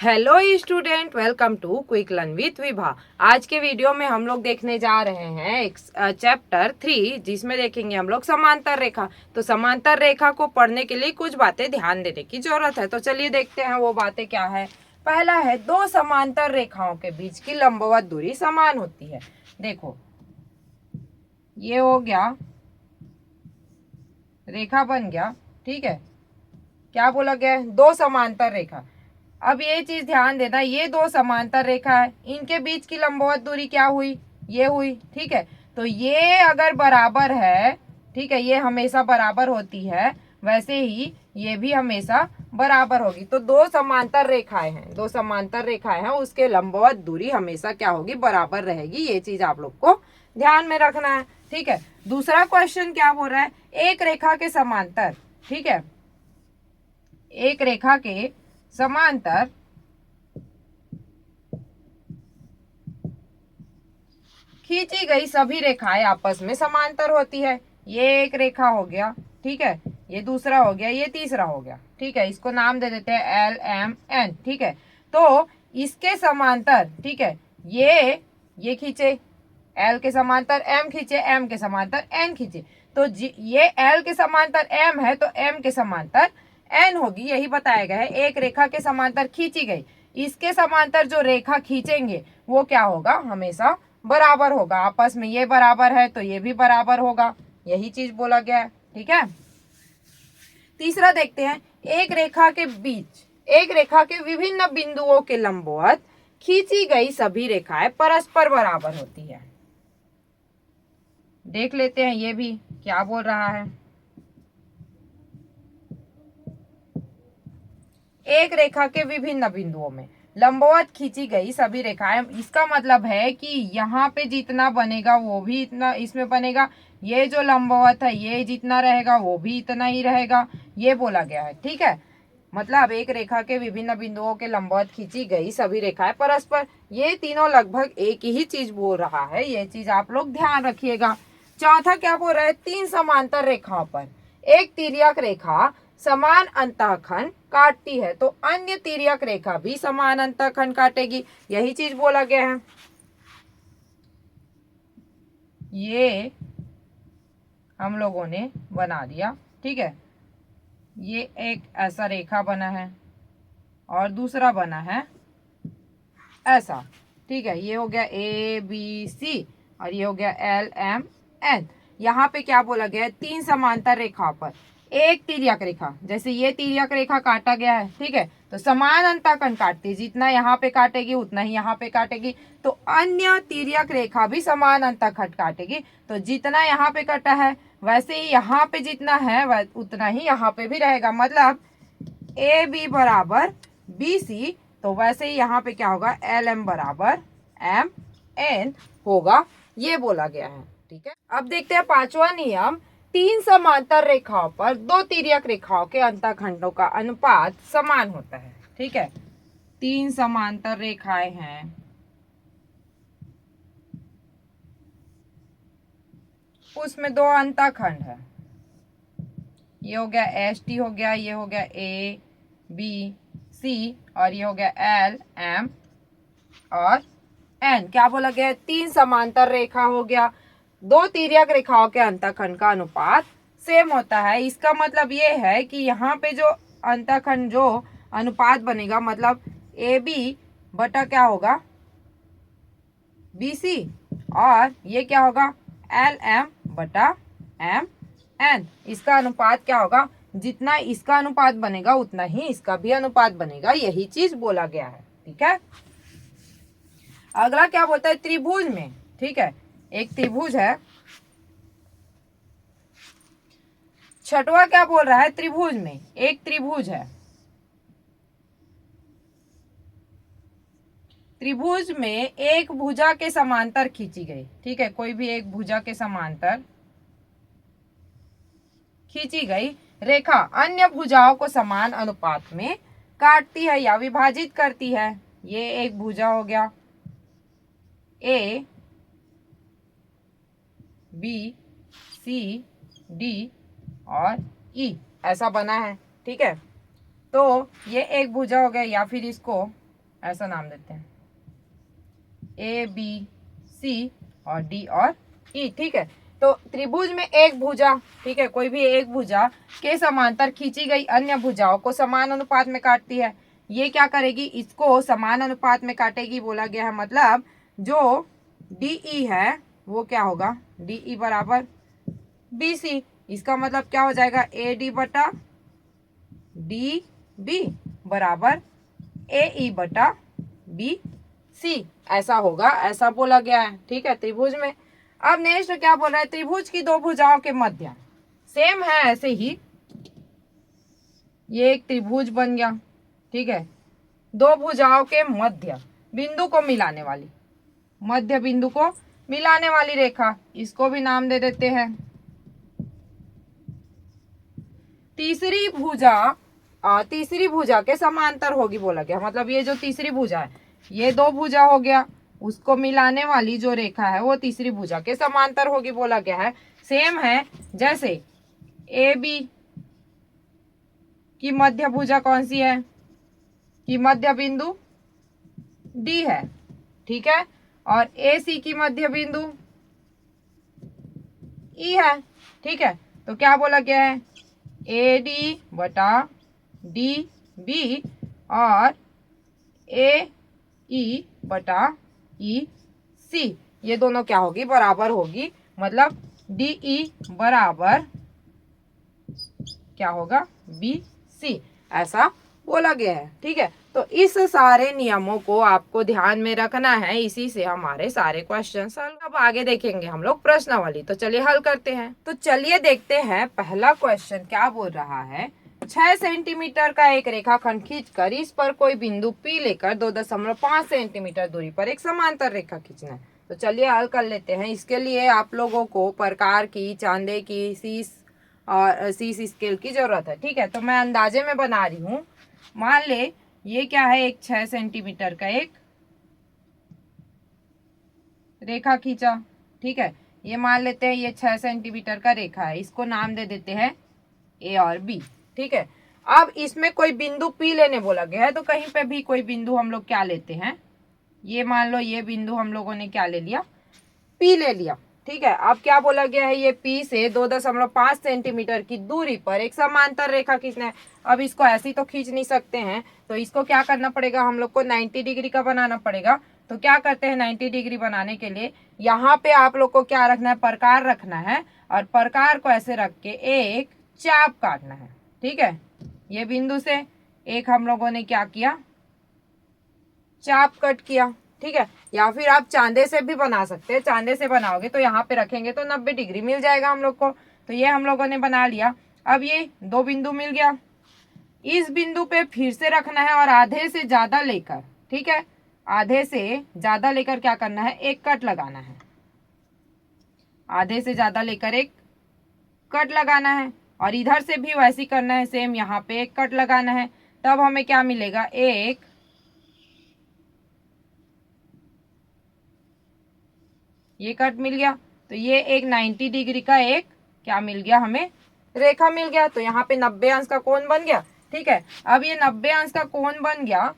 Hello student, welcome to quick learn with Vibha. आज के video में हम लोग देखने जा रहे हैं एक चैप्टर 3 जिसमें देखेंगे हम लोग समांतर रेखा। तो समांतर रेखा को पढ़ने के लिए कुछ बातें ध्यान देने की जरूरत है। तो चलिए देखते हैं वो बातें क्या है। पहला है, दो समांतर रेखाओं के बीच की लंबवत दूरी समान होती है। देखो ये हो गया, रेखा बन गया, ठीक है। क्या बोला गया है? दो समांतर रेखा। अब ये चीज ध्यान देना, ये दो समांतर रेखा है, इनके बीच की लंबवत दूरी क्या हुई? ये हुई, ठीक है। तो ये अगर बराबर है, ठीक है, ये हमेशा बराबर होती है, वैसे ही ये भी हमेशा बराबर होगी। तो दो समांतर रेखाएं हैं, दो समांतर रेखाएं हैं, उसके लंबवत दूरी हमेशा क्या होगी? बराबर रहेगी। ये चीज आप लोग को ध्यान में रखना है, ठीक है। दूसरा क्वेश्चन क्या बोल रहा है? एक रेखा के समांतर, ठीक है, एक रेखा के समांतर खींची गई सभी रेखाएं आपस में समांतर होती है। ये एक रेखा हो गया, ठीक है, ये दूसरा हो गया, ये तीसरा हो गया, ठीक है। इसको नाम दे देते हैं LMN, ठीक है। तो इसके समांतर, ठीक है, ये खींचे L के समांतर, M खींचे, M के समांतर N खींचे। तो ये L के समांतर M है तो M के समांतर N होगी, यही बताया गया है। एक रेखा के समांतर खींची गई, इसके समांतर जो रेखा खींचेंगे वो क्या होगा? हमेशा बराबर होगा। आपस में ये बराबर है तो ये भी बराबर होगा, यही चीज बोला गया है, ठीक है। तीसरा देखते हैं, एक रेखा के बीच, एक रेखा के विभिन्न बिंदुओं के लंबवत खींची गई सभी रेखाएं परस्पर बराबर होती है। देख लेते हैं ये भी क्या बोल रहा है। एक रेखा के विभिन्न बिंदुओं में लंबवत खींची गई सभी रेखाएं, इसका मतलब है कि यहाँ पे जितना बनेगा वो भी इतना इसमें बनेगा। ये जो लंबवत है ये जितना रहेगा वो भी इतना ही रहेगा, ये बोला गया है, ठीक है। मतलब एक रेखा के विभिन्न बिंदुओं के लंबवत खींची गई सभी रेखाएं परस्पर, ये तीनों लगभग एक ही चीज बोल रहा है, ये चीज आप लोग ध्यान रखिएगा। चौथा क्या बोल रहा है? तीन समांतर रेखाओं पर एक तिर्यक रेखा समान अंतःखंड काटती है तो अन्य तिर्यक रेखा भी समान अंतःखंड काटेगी, यही चीज बोला गया है। ये हम लोगों ने बना दिया, ठीक है। ये एक ऐसा रेखा बना है और दूसरा बना है ऐसा, ठीक है। ये हो गया ABC और ये हो गया LMN। यहाँ पे क्या बोला गया है? तीन समांतर रेखा पर एक तिर्यक रेखा, जैसे ये तिर्यक रेखा काटा गया है, ठीक है, तो समान अंतःखंड काटती है, जितना यहाँ पे काटेगी उतना ही यहाँ पे काटेगी। तो अन्य तिर्यक रेखा भी समान अंतःखंड काटेगी, तो जितना यहाँ पे कटा है वैसे ही यहाँ पे जितना है उतना ही यहाँ पे भी रहेगा। मतलब AB बराबर BC, तो वैसे ही यहाँ पे क्या होगा? LM बराबर MN होगा, ये बोला गया है, ठीक है। अब देखते हैं पांचवा नियम, तीन समांतर रेखाओं पर दो तिर्यक रेखाओं के अंतःखंडों का अनुपात समान होता है, ठीक है। तीन समांतर रेखाएं हैं, उसमें दो अंतःखंड है, ये हो गया ST हो गया, ये हो गया ABC और ये हो गया LM और N। क्या बोला गया? तीन समांतर रेखा हो गया, दो तिर्यक रेखाओं के अंतःखंड का अनुपात सेम होता है। इसका मतलब ये है कि यहाँ पे जो अंतःखंड जो अनुपात बनेगा, मतलब AB बटा क्या होगा? BC, और ये क्या होगा? LM बटा MN। इसका अनुपात क्या होगा? जितना इसका अनुपात बनेगा उतना ही इसका भी अनुपात बनेगा, यही चीज बोला गया है, ठीक है। अगला क्या बोलता है? त्रिभुज में, ठीक है, एक त्रिभुज है। छठवा क्या बोल रहा है? त्रिभुज में एक त्रिभुज है, त्रिभुज में एक भुजा के समांतर खींची गई, ठीक है, कोई भी एक भुजा के समांतर खींची गई रेखा अन्य भुजाओं को समान अनुपात में काटती है या विभाजित करती है। ये एक भुजा हो गया, A B C D और E ऐसा बना है, ठीक है। तो ये एक भुजा हो गया, या फिर इसको ऐसा नाम देते हैं, ए बी सी और डी और ई। ठीक है, तो त्रिभुज में एक भुजा, ठीक है, कोई भी एक भुजा के समांतर खींची गई अन्य भुजाओं को समान अनुपात में काटती है। ये क्या करेगी, इसको समान अनुपात में काटेगी बोला गया है। मतलब जो डीई है वो क्या होगा, डीई बराबर बीसी। इसका मतलब क्या हो जाएगा, ए डी बटा डी बी बराबर ए ई बटा बी सी, ऐसा होगा, ऐसा बोला गया है। ठीक है, त्रिभुज में। अब नेक्स्ट क्या बोल रहा है, त्रिभुज की दो भुजाओं के मध्य, सेम है ऐसे ही, ये एक त्रिभुज बन गया। ठीक है, दो भुजाओं के मध्य बिंदु को मिलाने वाली, मध्य बिंदु को मिलाने वाली रेखा, इसको भी नाम दे देते हैं तीसरी भुजा। तीसरी भुजा के समांतर होगी बोला गया। मतलब ये जो तीसरी भुजा है, ये दो भुजा हो गया, उसको मिलाने वाली जो रेखा है वो तीसरी भुजा के समांतर होगी बोला गया है। सेम है जैसे ए बी की मध्य भुजा कौन सी है, कि मध्य बिंदु डी है। ठीक है, और ए सी की मध्य बिंदु ई है। ठीक है, तो क्या बोला गया है, ए डी बटा डी बी और ए ई बटा ई सी, ये दोनों क्या होगी, बराबर होगी। मतलब डी ई बराबर क्या होगा, बी सी, ऐसा बोला गया है। ठीक है, तो इस सारे नियमों को आपको ध्यान में रखना है, इसी से हमारे सारे क्वेश्चन हल। अब आगे देखेंगे हम लोग प्रश्नावली, तो चलिए हल करते हैं। तो चलिए देखते हैं पहला क्वेश्चन क्या बोल रहा है। 6 सेंटीमीटर का एक रेखाखंड खींचकर इस पर कोई बिंदु P लेकर 2.5 सेंटीमीटर दूरी पर एक समांतर रेखा खींचना है। तो चलिए हल कर लेते हैं। इसके लिए आप लोगों को प्रकार की, चांदे की, सीस और सीस स्केल की जरूरत है। ठीक है, तो मैं अंदाजे में बना रही हूँ। मान ले ये क्या है, एक 6 सेंटीमीटर का एक रेखा खींचा। ठीक है, ये मान लेते हैं ये 6 सेंटीमीटर का रेखा है, इसको नाम दे देते हैं ए और बी। ठीक है, अब इसमें कोई बिंदु P लेने बोला गया है, तो कहीं पे भी कोई बिंदु हम लोग क्या लेते हैं, ये मान लो ये बिंदु हम लोगों ने क्या ले लिया, P ले लिया। ठीक है, अब क्या बोला गया है, ये P से 2.5 सेंटीमीटर की दूरी पर एक समांतर रेखा खींचना है। अब इसको ऐसी तो खींच नहीं सकते हैं, तो इसको क्या करना पड़ेगा, हम लोग को 90 डिग्री का बनाना पड़ेगा। तो क्या करते हैं, 90 डिग्री बनाने के लिए यहाँ पे आप लोग को क्या रखना है, प्रकार रखना है, और प्रकार को ऐसे रख के एक चाप काटना है। ठीक है, ये बिंदु से एक हम लोगों ने क्या किया, चाप कट किया। ठीक है, या फिर आप चांदे से भी बना सकते हैं। चांदे से बनाओगे तो यहाँ पे रखेंगे तो 90 डिग्री मिल जाएगा हम लोग को। तो ये हम लोगों ने बना लिया। अब ये दो बिंदु मिल गया, इस बिंदु पे फिर से रखना है और आधे से ज्यादा लेकर, ठीक है, आधे से ज्यादा लेकर क्या करना है, एक कट लगाना है। आधे से ज्यादा लेकर एक कट लगाना है, और इधर से भी वैसे ही करना है, सेम यहाँ पे एक कट लगाना है। तब हमें क्या मिलेगा, एक ये कट मिल गया। तो ये एक 90 डिग्री का एक क्या मिल गया, हमें रेखा मिल गया। तो यहाँ पे 90 अंश का कोण बन गया। ठीक है, अब ये 90 अंश का कोण बन गया,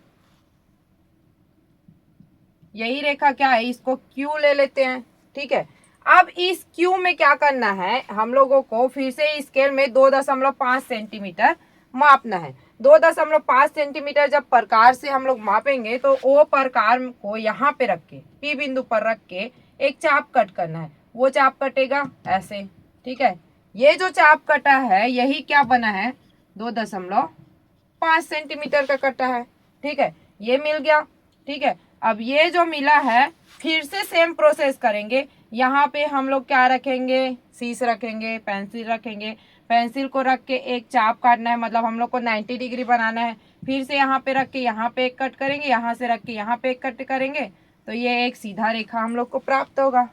यही रेखा क्या है, इसको Q ले लेते हैं। ठीक है, अब इस Q में क्या करना है, हम लोगों को फिर से स्केल में 2.5 सेंटीमीटर मापना है। 2.5 सेंटीमीटर जब प्रकार से हम लोग मापेंगे तो वो प्रकार को यहाँ पे रख के, P बिंदु पर रख के एक चाप कट करना है। वो चाप कटेगा ऐसे। ठीक है, ये जो चाप कटा है यही क्या बना है, 2.5 सेंटीमीटर का कटा है। ठीक है, ये मिल गया। ठीक है, अब ये जो मिला है फिर से सेम प्रोसेस करेंगे। यहाँ पे हम लोग क्या रखेंगे, शीश रखेंगे, पेंसिल रखेंगे। पेंसिल को रख के एक चाप काटना है, मतलब हम लोग को 90 डिग्री बनाना है। फिर से यहाँ पे रख के यहाँ पे एक कट करेंगे, यहाँ से रख के यहाँ पे एक कट करेंगे, तो ये एक सीधा रेखा हम लोग को प्राप्त होगा।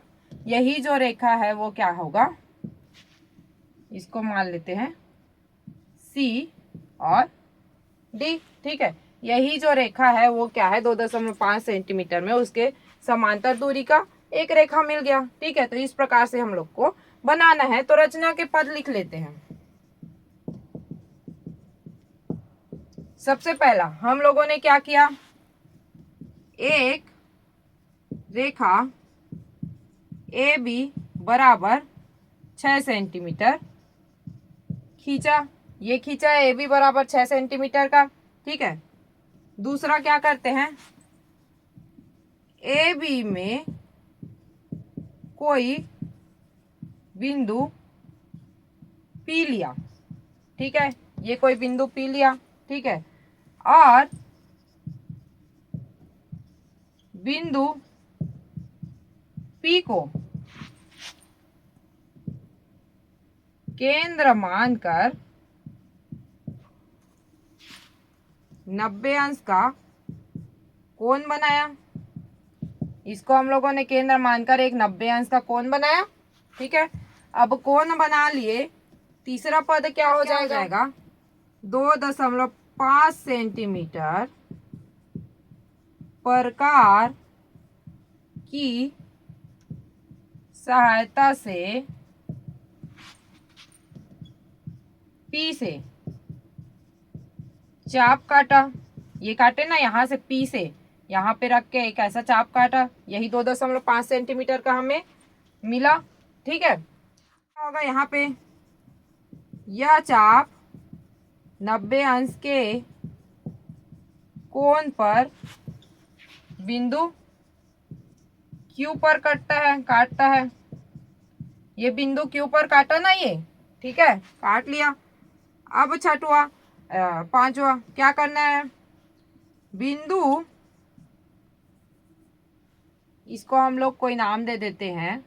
यही जो रेखा है वो क्या होगा, इसको मान लेते हैं C और D। ठीक है, यही जो रेखा है वो क्या है, 2.5 सेंटीमीटर में उसके समांतर दूरी का एक रेखा मिल गया। ठीक है, तो इस प्रकार से हम लोग को बनाना है। तो रचना के पद लिख लेते हैं। सबसे पहला हम लोगों ने क्या किया, एक रेखा ए बी बराबर 6 सेंटीमीटर खींचा। ये खींचा है ए बी बराबर 6 सेंटीमीटर का, ठीक है। दूसरा क्या करते हैं, ए बी में कोई बिंदु पी लिया, ठीक है। ये कोई बिंदु पी लिया, ठीक है। और बिंदु पी को केंद्र मानकर 90 अंश का कोण बनाया। इसको हम लोगों ने केंद्र मानकर एक 90 अंश का कोण बनाया, ठीक है। अब कोण बना लिए, तीसरा पद क्या हो जाएगा 2.5 सेंटीमीटर प्रकार की सहायता से पी से चाप काटा। ये काटे ना, यहाँ से पी से यहाँ पे रख के एक ऐसा चाप काटा, यही 2.5 सेंटीमीटर का हमें मिला, ठीक है। क्या होगा यहाँ पे, यह चाप 90 अंश के कोण पर बिंदु Q पर काटता है। ये बिंदु Q पर काटा ना ये, ठीक है, काट लिया। अब छठवा पांचवा क्या करना है, बिंदु, इसको हम लोग कोई नाम दे देते हैं,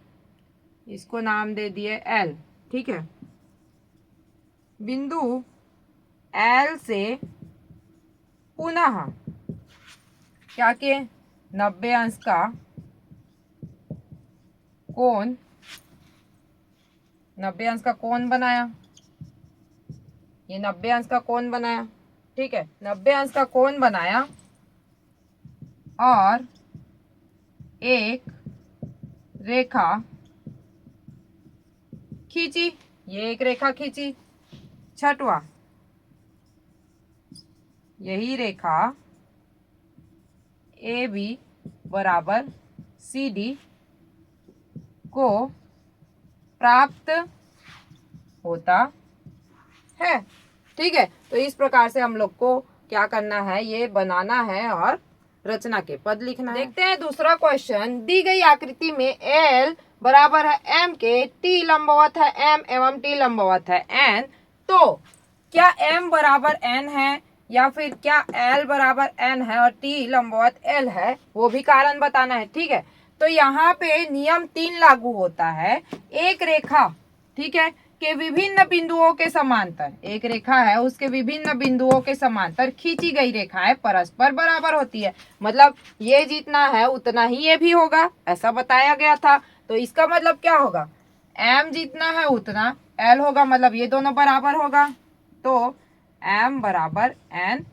इसको नाम दे दिए L, ठीक है। बिंदु L से पुनः क्या किए, 90 अंश का कोण, 90 अंश का कोण बनाया। ये 90 अंश का कोण बनाया, ठीक है। 90 अंश का कोण बनाया और एक रेखा खींची। ये एक रेखा खींची। छठवा, यही रेखा ए बी बराबर सी डी को प्राप्त होता है, ठीक है। तो इस प्रकार से हम लोग को क्या करना है, ये बनाना है और रचना के पद लिखना है। देखते हैं दूसरा क्वेश्चन। दी गई आकृति में L बराबर है M के, T लंबवत है M एवं T लंबवत है N, तो क्या M बराबर N है या फिर क्या L बराबर N है और T लंबवत L है, वो भी कारण बताना है, ठीक है। तो यहाँ पे नियम 3 लागू होता है। एक रेखा, ठीक है, के विभिन्न बिंदुओं के समांतर, एक रेखा है उसके विभिन्न बिंदुओं के समांतर खींची गई रेखाएं परस्पर बराबर होती है। मतलब ये जितना है उतना ही ये भी होगा, ऐसा बताया गया था। तो इसका मतलब क्या होगा, M जितना है उतना L होगा, मतलब ये दोनों बराबर होगा। तो M बराबर N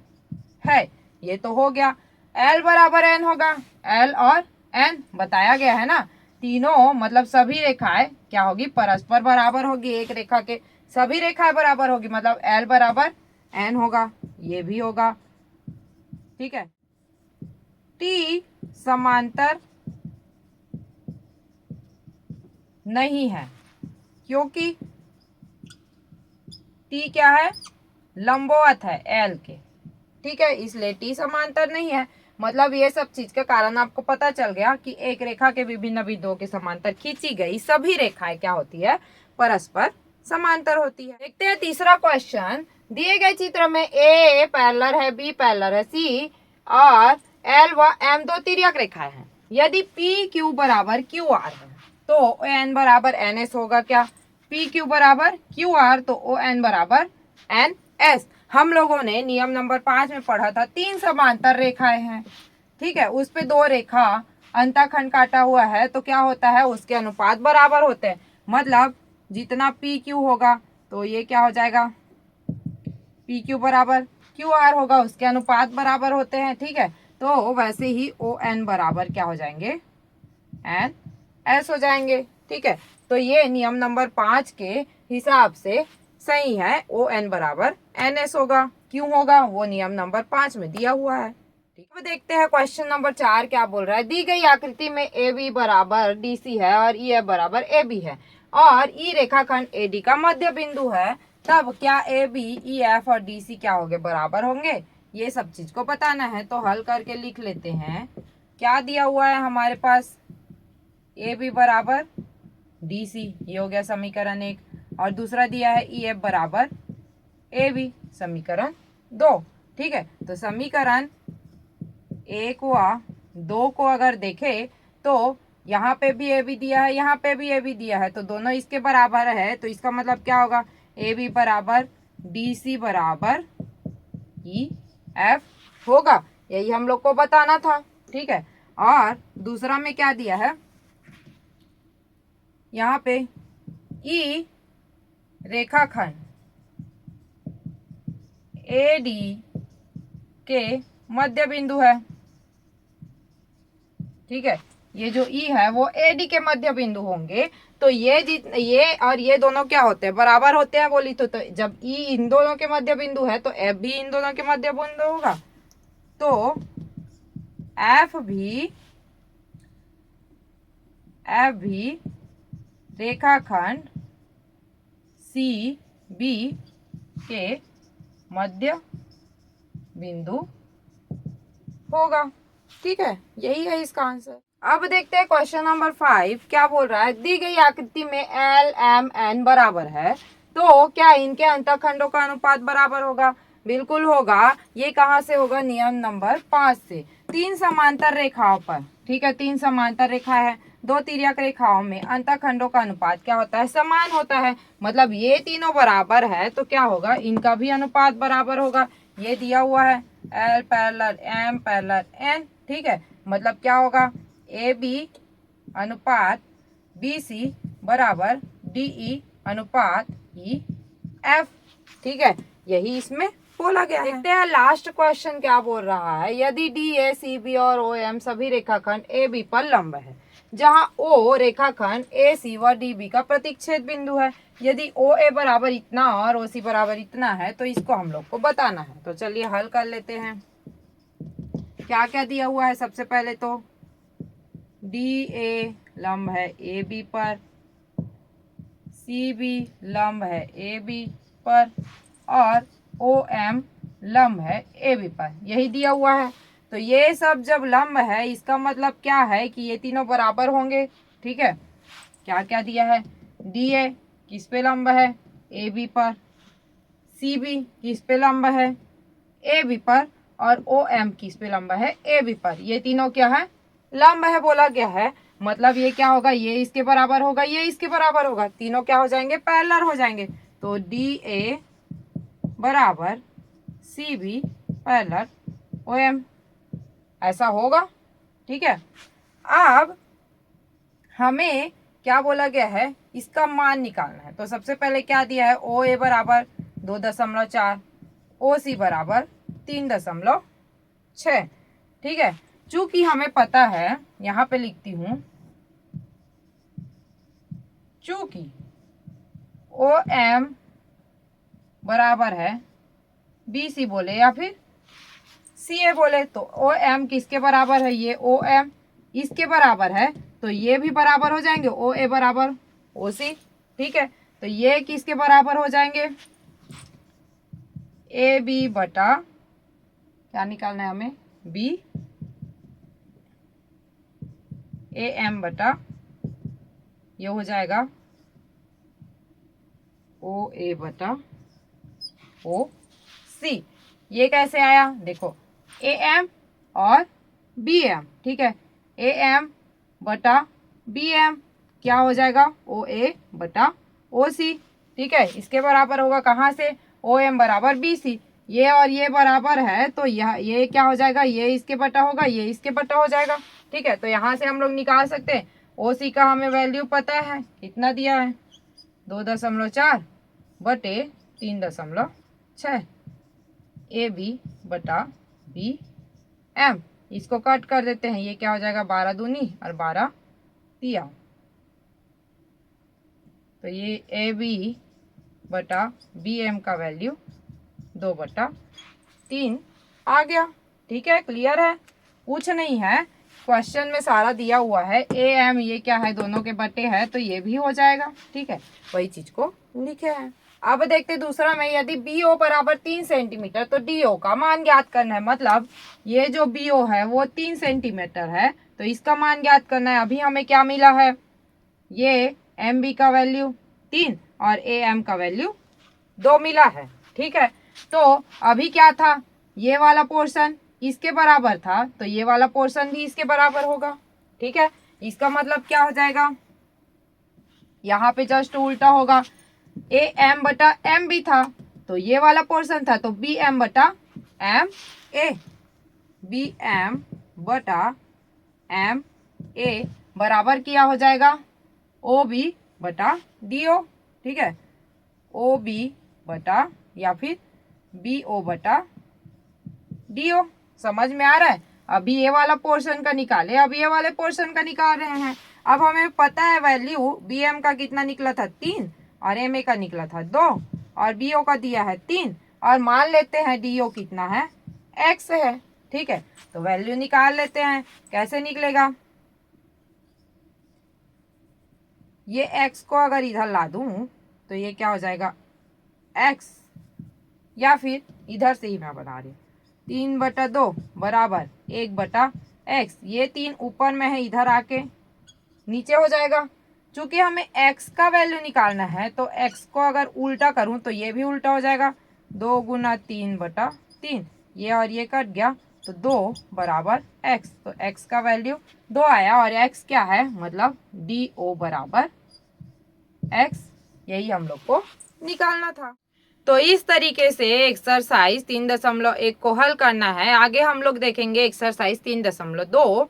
है, ये तो हो गया। L बराबर N होगा, L और N बताया गया है ना। तीनों मतलब सभी रेखाएं क्या होगी, परस्पर बराबर होगी। एक रेखा के सभी रेखाएं बराबर होगी, मतलब L बराबर N होगा, ये भी होगा, ठीक है। T समांतर नहीं है, क्योंकि T क्या है, लंबवत है L के, ठीक है, इसलिए T समांतर नहीं है। मतलब ये सब चीज के कारण आपको पता चल गया कि एक रेखा के विभिन्न बिंदुओं के समांतर खींची गई सभी रेखाएं क्या होती है, परस्पर समांतर होती है। देखते हैं तीसरा क्वेश्चन। दिए गए चित्र में A पैरेलल है B पैरेलल है C और L व M दो तिर्यक रेखाएं हैं। यदि PQ बराबर QR है तो ON बराबर NS होगा। क्या, PQ बराबर QR तो ON बराबर NS। हम लोगों ने नियम नंबर 5 में पढ़ा था, 3 समांतर रेखाएं हैं, ठीक है, उस पे 2 रेखा अंतःखंड काटा हुआ है, तो क्या होता है, उसके अनुपात बराबर होते हैं। मतलब जितना PQ होगा तो ये क्या हो जाएगा, PQ बराबर QR होगा, उसके अनुपात बराबर होते हैं, ठीक है। तो वैसे ही ON बराबर क्या हो जाएंगे, NS हो जाएंगे, ठीक है। तो ये नियम नंबर 5 के हिसाब से सही है, ON बराबर NS होगा। क्यों होगा, वो नियम नंबर 5 में दिया हुआ है। ठीक है, अब देखते हैं क्वेश्चन नंबर 4 क्या बोल रहा है। दी गई आकृति में ए बी बराबर डी सी है और ई एफ बराबर ए बी है और ई रेखाखंड ए डी का मध्य बिंदु है, तब क्या ए बी ई एफ और डी सी क्या होंगे, बराबर होंगे। ये सब चीज को बताना है, तो हल करके लिख लेते हैं। क्या दिया हुआ है हमारे पास, ए बी बराबर डी सी, ये हो गया समीकरण 1, और दूसरा दिया है ई एफ बराबर ए बी, समीकरण 2। ठीक है, तो समीकरण 1 व 2 को अगर देखें तो यहाँ पे भी ए बी दिया है, यहाँ पे भी ए बी दिया है, तो दोनों इसके बराबर है। तो इसका मतलब क्या होगा, ए बी बराबर डी सी बराबर ई एफ होगा। यही हम लोग को बताना था। ठीक है, और दूसरा में क्या दिया है, यहाँ पे ई रेखाखंड ए डी के मध्य बिंदु है। ठीक है, ये जो ई है वो ए डी के मध्य बिंदु होंगे। तो ये और ये दोनों क्या होते हैं, बराबर होते हैं बोली तो जब ई इन दोनों के मध्य बिंदु है तो एफ भी इन दोनों के मध्य बिंदु होगा। तो एफ भी रेखाखंड सी बी के मध्य बिंदु होगा। ठीक है, यही है इसका आंसर। अब देखते हैं क्वेश्चन नंबर 5 क्या बोल रहा है। दी गई आकृति में एल एम एन बराबर है, तो क्या इनके अंतःखंडों का अनुपात बराबर होगा। बिल्कुल होगा। ये कहाँ से होगा, नियम नंबर 5 से। 3 समांतर रेखाओं पर, ठीक है, 3 समांतर रेखा है, 2 तिर्यक रेखाओं में अंतःखंडों का अनुपात क्या होता है, समान होता है। मतलब ये तीनों बराबर है तो क्या होगा, इनका भी अनुपात बराबर होगा। ये दिया हुआ है L parallel M parallel N. ठीक है, मतलब क्या होगा, ए बी अनुपात बी सी बराबर डी ई अनुपात ई एफ। ठीक है, यही इसमें बोला गया है। देखते हैं लास्ट क्वेश्चन क्या बोल रहा है। यदि डी ए सी बी और ओ एम सभी रेखाखंड ए बी पर लंब है, जहां ओ रेखाखंड ए सी व डी बी का प्रतिच्छेद बिंदु है। यदि ओ ए बराबर इतना और ओ सी बराबर इतना है तो इसको हम लोग को बताना है। तो चलिए हल कर लेते हैं। क्या क्या दिया हुआ है, सबसे पहले तो डी ए लंब है ए बी पर, सी बी लंब है ए बी पर, और ओ एम लंब है ए बी पर, यही दिया हुआ है। तो ये सब जब लंब है इसका मतलब क्या है कि ये तीनों बराबर होंगे। ठीक है, क्या क्या दिया है, डी ए किस पे लंब है, ए बी पर, सी बी किस पे लंब है, ए बी पर, और ओ एम किस पे लंब है, ए बी पर। ये तीनों क्या है, लंब है बोला गया है। मतलब ये क्या होगा, ये इसके बराबर होगा, ये इसके बराबर होगा, तीनों क्या हो जाएंगे, पैरेलल हो जाएंगे। तो डी ए बराबर C B parallel O M, ऐसा होगा। ठीक है, अब हमें क्या बोला गया है, इसका मान निकालना है। तो सबसे पहले क्या दिया है, ओ ए बराबर 2.4, ओ सी बराबर 3.6। ठीक है, चूंकि हमें पता है, यहाँ पे लिखती हूँ, चूंकि ओ एम बराबर है बी सी बोले या फिर सी ए बोले, तो ओ एम किसके बराबर है, ये ओ एम इसके बराबर है, तो ये भी बराबर हो जाएंगे, ओ ए बराबर ओ सी। ठीक है, तो ये किसके बराबर हो जाएंगे, ए बी बटा, क्या निकालना है हमें, बी ए एम बटा, ये हो जाएगा ओ ए बटा ओ सी। ये कैसे आया, देखो ए एम और बी एम। ठीक है, ए एम बटा बी एम क्या हो जाएगा, ओ ए बटा ओ सी। ठीक है, इसके बराबर होगा कहाँ से, ओ एम बराबर बी सी। ये और ये बराबर है तो ये क्या हो जाएगा, ये इसके बटा होगा, ये इसके बटा हो जाएगा। ठीक है, तो यहाँ से हम लोग निकाल सकते हैं। ओ सी का हमें वैल्यू पता है, कितना दिया है, 2.4 बटे 3.6, ए बी बटा बी एम। इसको कट कर देते हैं, ये क्या हो जाएगा, 12 दूनी और 12 तिया। तो ये ए बी बटा बी एम का वैल्यू 2/3 आ गया। ठीक है, क्लियर है, कुछ नहीं है, क्वेश्चन में सारा दिया हुआ है। ए एम ये क्या है, दोनों के बटे है, तो ये भी हो जाएगा। ठीक है, वही चीज को लिखे हैं। अब देखते दूसरा में, यदि बी ओ बराबर 3 सेंटीमीटर तो डी ओ का मान ज्ञात करना है। मतलब ये जो बी ओ है वो 3 सेंटीमीटर है, तो इसका मान ज्ञात करना है। अभी हमें क्या मिला है, ये एम बी का वैल्यू 3 और ए एम का वैल्यू 2 मिला है। ठीक है, तो अभी क्या था, ये वाला पोर्शन इसके बराबर था, तो ये वाला पोर्शन भी इसके बराबर होगा। ठीक है, इसका मतलब क्या हो जाएगा, यहाँ पे जस्ट उल्टा होगा। ए एम बटा एम भी था, तो ये वाला पोर्शन था, तो बी एम बटा एम ए, बी एम बटा एम ए बराबर क्या हो जाएगा, ओ बी बटा डी ओ। ठीक है, ओ बी बटा या फिर बी ओ बटा डी ओ। समझ में आ रहा है। अभी ये वाला पोर्शन का निकाले, अभी ये वाले पोर्शन का निकाल रहे हैं। अब हमें पता है वैल्यू बी एम का कितना निकला था 3 और एम ए का निकला था 2 और बी ओ का दिया है 3 और मान लेते हैं डी ओ कितना है, x है। ठीक है, तो वैल्यू निकाल लेते हैं। कैसे निकलेगा, ये x को अगर इधर ला दूं तो ये क्या हो जाएगा x, या फिर इधर से ही मैं बना रही हूँ, 3/2 बराबर 1/x। ये 3 ऊपर में है, इधर आके नीचे हो जाएगा। चूंकि हमें x का वैल्यू निकालना है, तो x को अगर उल्टा करूं तो ये भी उल्टा हो जाएगा, 2 गुना 3/3। ये और ये कट गया, तो 2 बराबर x। तो x का वैल्यू 2 आया और x क्या है, मतलब डी ओ बराबर x। यही हम लोग को निकालना था। तो इस तरीके से एक्सरसाइज 3.1 को हल करना है। आगे हम लोग देखेंगे एक्सरसाइज 3.2।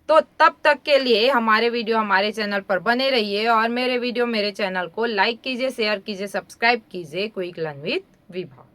तो तब तक के लिए हमारे वीडियो हमारे चैनल पर बने रहिए और मेरे वीडियो मेरे चैनल को लाइक कीजिए, शेयर कीजिए, सब्सक्राइब कीजिए। Quick learn with Vibha.